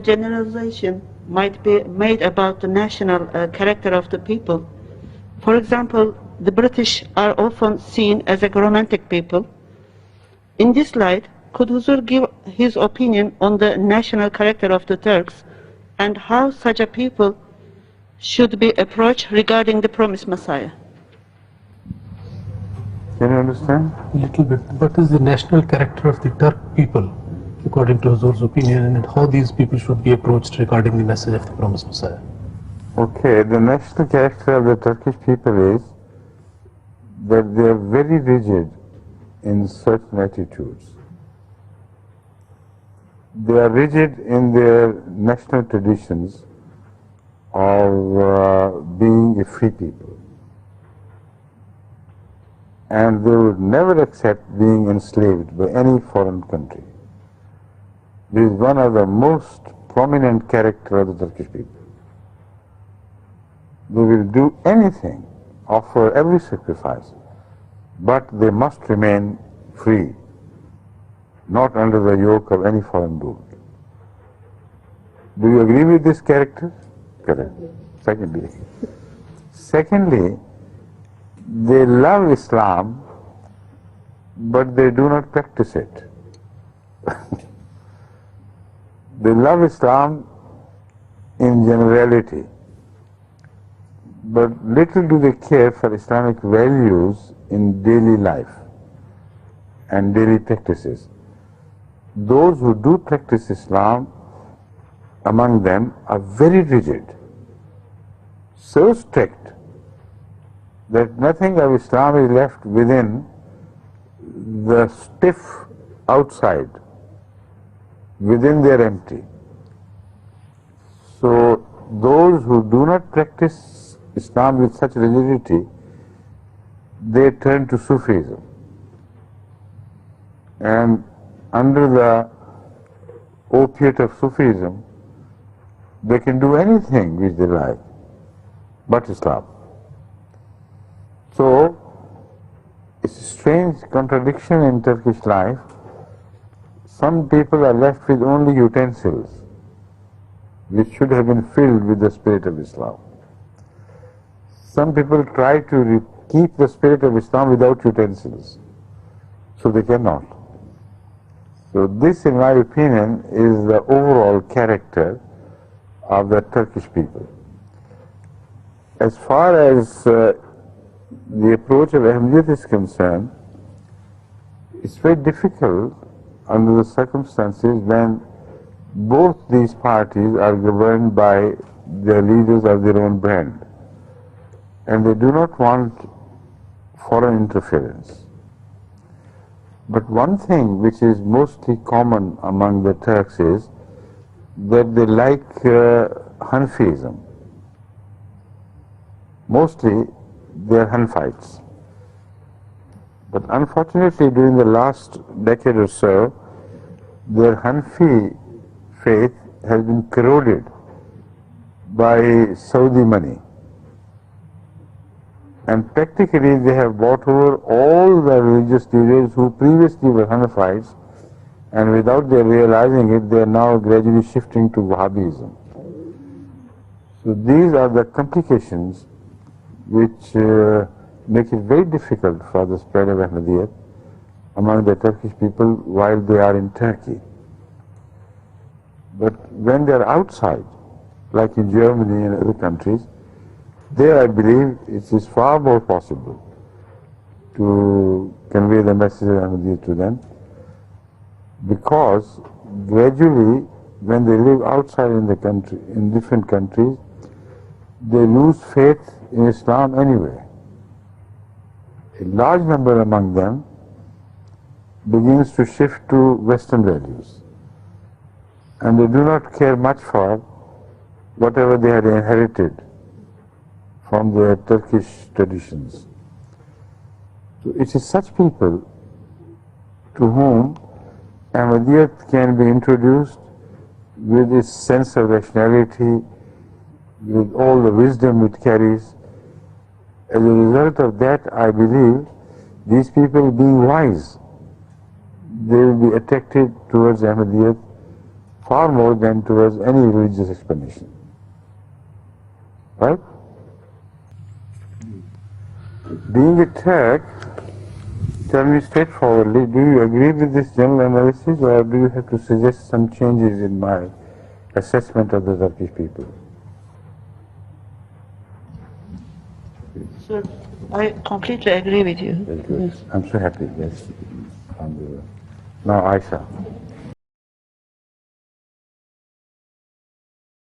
generalization might be made about the national character of the people. For example, the British are often seen as a romantic people. In this light, could Huzur give his opinion on the national character of the Turks and how such a people should be approached regarding the promised Messiah? Can you understand? A little bit. What is the national character of the Turk people, according to Huzur's opinion, and how these people should be approached regarding the message of the promised Messiah? Okay, the national character of the Turkish people is that they are very rigid in certain attitudes. They are rigid in their national traditions of being a free people. And they would never accept being enslaved by any foreign country. This is one of the most prominent characters of the Turkish people. They will do anything, offer every sacrifice, but they must remain free, not under the yoke of any foreign rule. Do you agree with this character? Correct. Secondly, they love Islam, but they do not practice it. They love Islam in generality, but little do they care for Islamic values in daily life and daily practices. Those who do practice Islam among them are very rigid, so strict that nothing of Islam is left within the stiff outside. Within they are empty. So those who do not practice Islam with such rigidity, they turn to Sufism. And under the opiate of Sufism, they can do anything which they like, but Islam. So it's a strange contradiction in Turkish life. Some people are left with only utensils, which should have been filled with the spirit of Islam. Some people try to keep the spirit of Islam without utensils, so they cannot. So this, in my opinion, is the overall character of the Turkish people. As far as the approach of Ahmadiyyat is concerned, it's very difficult under the circumstances when both these parties are governed by their leaders of their own brand, and they do not want foreign interference. But one thing which is mostly common among the Turks is that they like Hanafism. Mostly they are Hanafites. But unfortunately, during the last decade or so, their Hanafi faith has been corroded by Saudi money. And practically they have bought over all the religious leaders who previously were Hanafites, and without their realizing it, they are now gradually shifting to Wahhabism. So these are the complications which make it very difficult for the spread of Ahmadiyyat among the Turkish people while they are in Turkey. But when they are outside, like in Germany and other countries, there I believe it is far more possible to convey the message of Ahmadiyyat to them, because gradually when they live outside in the country, in different countries, they lose faith in Islam anyway. A large number among them begins to shift to Western values, and they do not care much for whatever they had inherited from their Turkish traditions. So it is such people to whom Ahmadiyyat can be introduced with its sense of rationality, with all the wisdom it carries. As a result of that, I believe these people, being wise, they will be attracted towards Ahmadiyyat far more than towards any religious explanation. Right? Being attacked, tell me straightforwardly, do you agree with this general analysis, or do you have to suggest some changes in my assessment of the Turkish people? Sir, I completely agree with you. Very good. I'm so happy, yes. Alhamdulillah. Now Aisha.